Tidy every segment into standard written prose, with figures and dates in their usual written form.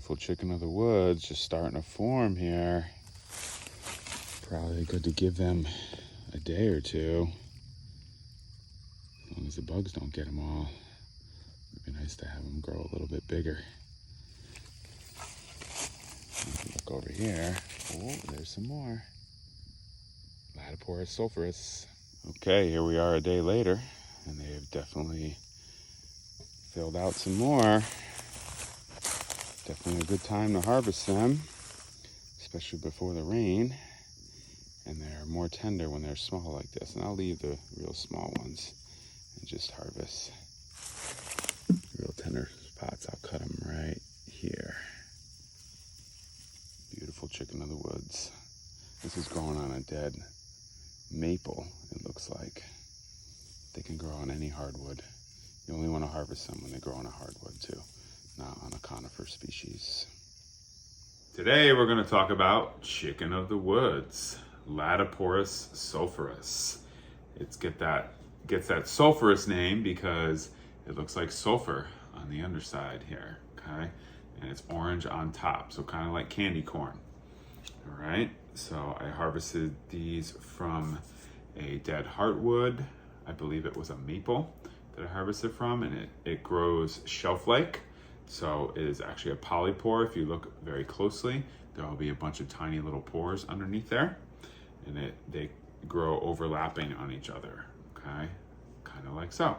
Beautiful chicken of the woods just starting to form here. Probably good to give them a day or two. As long as the bugs don't get them all. It'd be nice to have them grow a little bit bigger. Look over here. Oh, there's some more. Laetiporus sulphurus. Okay, here we are a day later, and they've definitely filled out some more. Definitely a good time to harvest them, especially before the rain. And they're more tender when they're small like this. And I'll leave the real small ones and just harvest. Real tender spots, I'll cut them right here. Beautiful chicken of the woods. This is growing on a dead maple, it looks like. They can grow on any hardwood. You only want to harvest them when they grow on a hardwood too, not on a conifer species. Today we're going to talk about chicken of the woods, Laetiporus sulphurus. It gets that sulphurous name because it looks like sulfur on the underside here, okay? And it's orange on top, so kind of like candy corn. All right, so I harvested these from a dead heartwood. I believe it was a maple that I harvested from, and it grows shelf-like. So it is actually a polypore. If you look very closely, there will be a bunch of tiny little pores underneath there, and they grow overlapping on each other, okay? Kind of like so.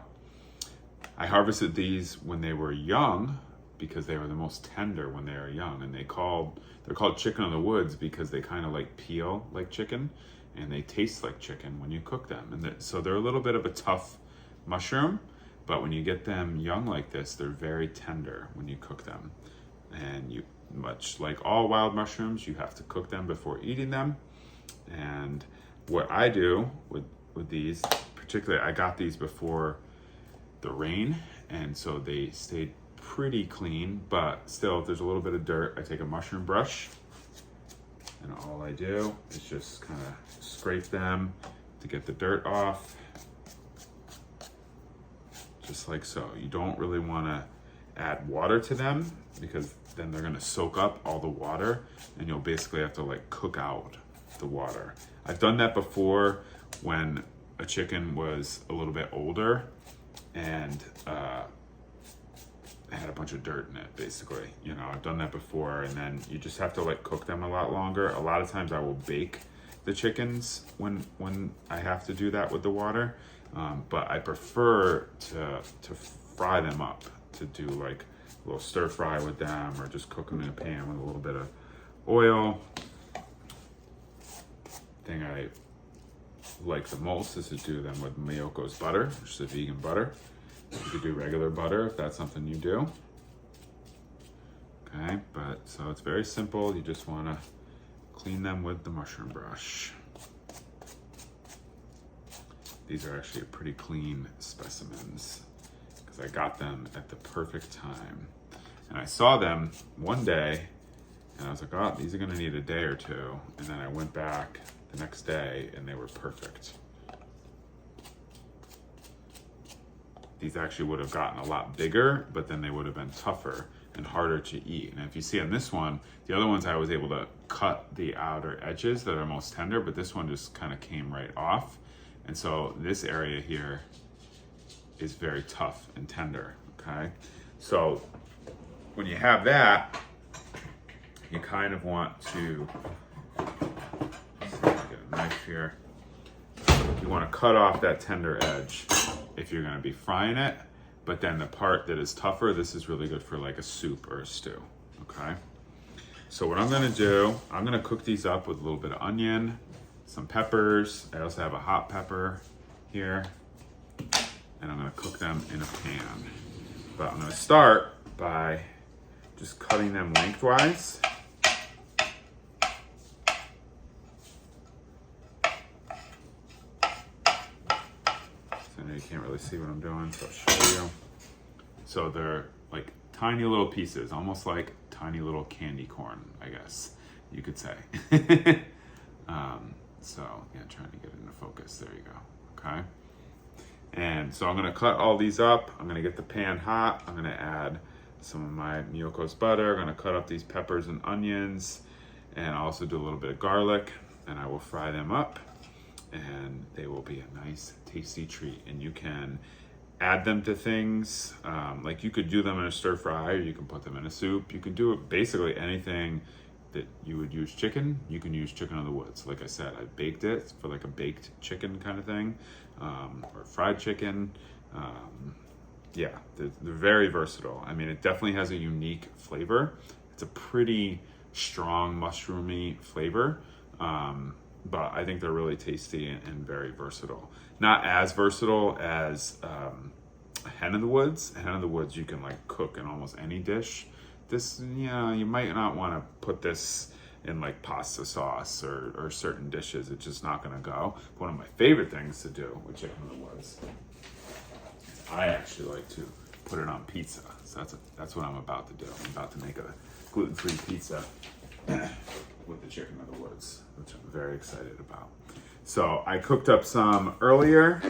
I harvested these when they were young because they were the most tender when they are young, and they're called chicken of the woods because they kind of like peel like chicken, and they taste like chicken when you cook them. And so they're a little bit of a tough mushroom, but when you get them young like this, they're very tender when you cook them. And much like all wild mushrooms, you have to cook them before eating them. And what I do with these, particularly, I got these before the rain, and so they stayed pretty clean, but still, if there's a little bit of dirt, I take a mushroom brush, and all I do is just kind of scrape them to get the dirt off, just like so. You don't really want to add water to them because then they're going to soak up all the water, and you'll basically have to like cook out the water. I've done that before when a chicken was a little bit older and had a bunch of dirt in it, basically. You know, I've done that before, and then you just have to like cook them a lot longer. A lot of times I will bake the chickens when I have to do that with the water, but I prefer to fry them up, to do like a little stir fry with them, or just cook them in a pan with a little bit of oil. Thing I like the most is to do them with Miyoko's butter, which is a vegan butter. You could do regular butter if that's something you do. Okay, but so it's very simple. You just want to clean them with the mushroom brush. These are actually pretty clean specimens because I got them at the perfect time. And I saw them one day and I was like, oh, these are gonna need a day or two. And then I went back the next day and they were perfect. These actually would have gotten a lot bigger, but then they would have been tougher and harder to eat. And if you see on this one, the other ones I was able to cut the outer edges that are most tender, but this one just kind of came right off. And so this area here is very tough and tender, okay? So when you have that, you kind of want to, let's see if I get a knife here. You want to cut off that tender edge if you're going to be frying it, but then the part that is tougher, this is really good for like a soup or a stew, okay? So what I'm going to do, I'm going to cook these up with a little bit of onion, some peppers. I also have a hot pepper here, and I'm going to cook them in a pan. But I'm going to start by just cutting them lengthwise. You can't really see what I'm doing, so I'll show you. So they're like tiny little pieces, almost like tiny little candy corn, I guess you could say. So yeah, trying to get it into focus. There you go. Okay. And so I'm going to cut all these up. I'm going to get the pan hot. I'm going to add some of my Miyoko's butter. I'm gonna cut up these peppers and onions, and I'll also do a little bit of garlic, and I will fry them up, and they will be a nice, tasty treat. And you can add them to things, like you could do them in a stir fry, or you can put them in a soup. You can do it basically anything that you would use chicken. You can use chicken of the woods. Like I said, I baked it for like a baked chicken kind of thing, or fried chicken. Yeah, they're very versatile. I mean, it definitely has a unique flavor. It's a pretty strong mushroomy flavor, but I think they're really tasty and very versatile. Not as versatile as hen of the woods. Hen of the woods you can like cook in almost any dish. This, you might not want to put this in like pasta sauce or certain dishes. It's just not going to go. One of my favorite things to do with chicken of the woods, I actually like to put it on pizza. So that's what I'm about to do. I'm about to make a gluten-free pizza with the chicken of the woods, which I'm very excited about. So I cooked up some earlier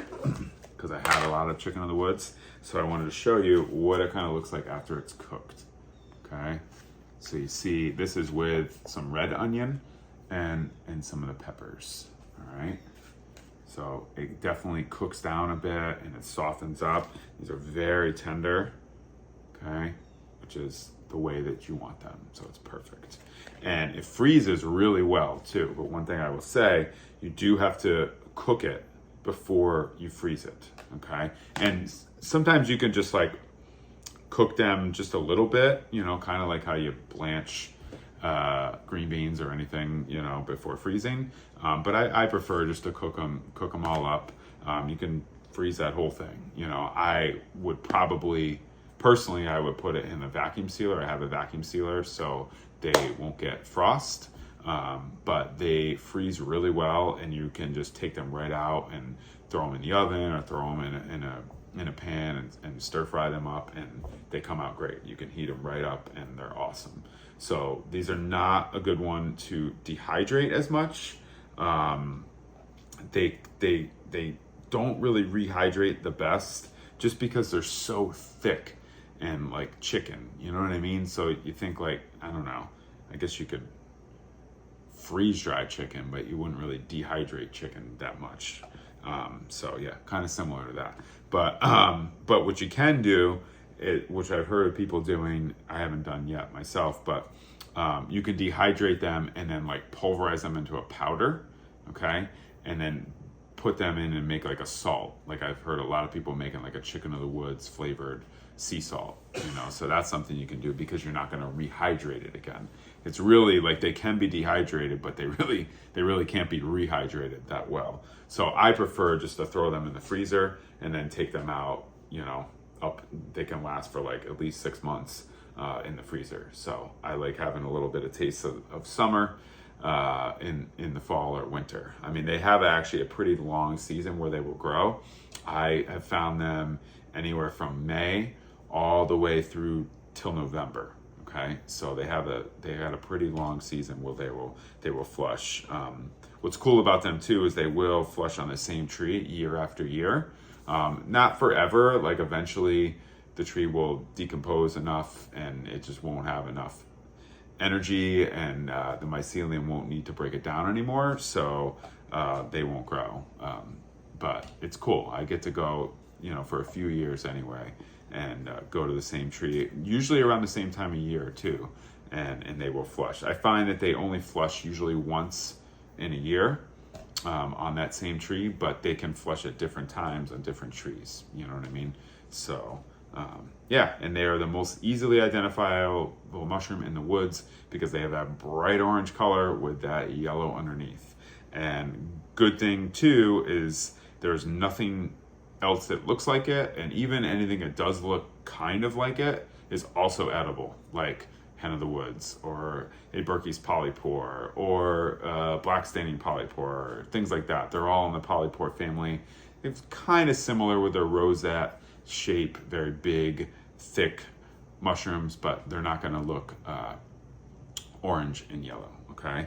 because I had a lot of chicken of the woods. So I wanted to show you what it kind of looks like after it's cooked. Okay, so you see this is with some red onion and some of the peppers. All right, so it definitely cooks down a bit and it softens up. These are very tender, okay, which is the way that you want them, so it's perfect. And it freezes really well too, but one thing I will say, you do have to cook it before you freeze it, okay? And sometimes you can just like cook them just a little bit, kind of like how you blanch green beans or anything, before freezing. But I prefer just to cook them all up. You can freeze that whole thing. I would probably, personally, I would put it in a vacuum sealer. I have a vacuum sealer, so they won't get frost. But they freeze really well, and you can just take them right out and throw them in the oven or throw them in a pan and stir fry them up, and they come out great. You can heat them right up and they're awesome. So these are not a good one to dehydrate as much. They don't really rehydrate the best just because they're so thick and like chicken, you know what I mean? So you think like, I don't know, I guess you could freeze dry chicken, but you wouldn't really dehydrate chicken that much. So yeah, kind of similar to that. But what you can do, which I've heard of people doing, I haven't done yet myself, but you can dehydrate them and then like pulverize them into a powder, okay? And then put them in and make like a salt. Like I've heard a lot of people making like a chicken of the woods flavored sea salt, so that's something you can do because you're not going to rehydrate it again. It's really like they can be dehydrated, but they really can't be rehydrated that well. So I prefer just to throw them in the freezer and then take them out, they can last for like at least 6 months in the freezer. So I like having a little bit of taste of summer in the fall or winter. I mean, they have actually a pretty long season where they will grow. I have found them anywhere from May all the way through till November. Okay, so they had a pretty long season where they will flush. What's cool about them too is they will flush on the same tree year after year. Not forever. Like eventually, the tree will decompose enough, and it just won't have enough energy, and the mycelium won't need to break it down anymore. So they won't grow. But it's cool. I get to go, for a few years anyway, and go to the same tree, usually around the same time of year too, and they will flush. I find that they only flush usually once in a year on that same tree, but they can flush at different times on different trees, you know what I mean? So yeah, and they are the most easily identifiable mushroom in the woods because they have that bright orange color with that yellow underneath. And good thing too is there's nothing else that looks like it, and even anything that does look kind of like it is also edible, like hen of the woods or a Berkey's polypore or black staining polypore, things like that. They're all in the polypore family. It's kind of similar with their rosette shape, very big, thick mushrooms, but they're not going to look orange and yellow. Okay,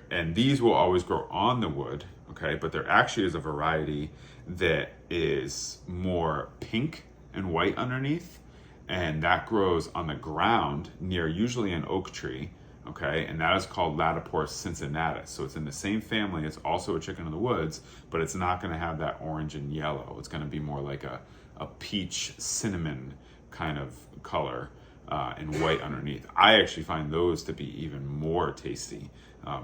and these will always grow on the wood. Okay, but there actually is a variety that is more pink and white underneath, and that grows on the ground near usually an oak tree. Okay, and that is called Latoporus cincinnatus. So it's in the same family. It's also a chicken of the woods, but it's not going to have that orange and yellow. It's going to be more like a peach cinnamon kind of color, and white underneath. I actually find those to be even more tasty,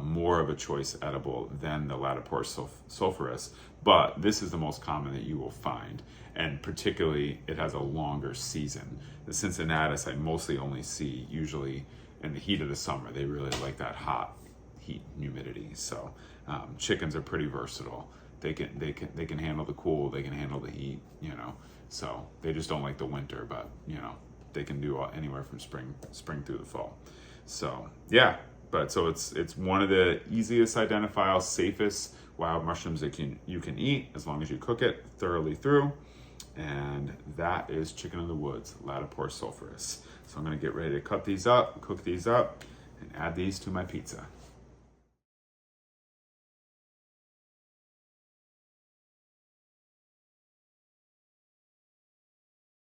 more of a choice edible than the Latoporus sulphurus. But this is the most common that you will find, and particularly it has a longer season. The cincinnatus I mostly only see usually in the heat of the summer. They really like that hot heat and humidity. So chickens are pretty versatile. They can handle the cool. They can handle the heat. So they just don't like the winter. But they can do anywhere from spring through the fall. So yeah. But so it's one of the easiest identifiable, safest wild mushrooms that you can eat as long as you cook it thoroughly through. And that is chicken of the woods, Latoporus sulphurus. So I'm going to get ready to cook these up, and add these to my pizza.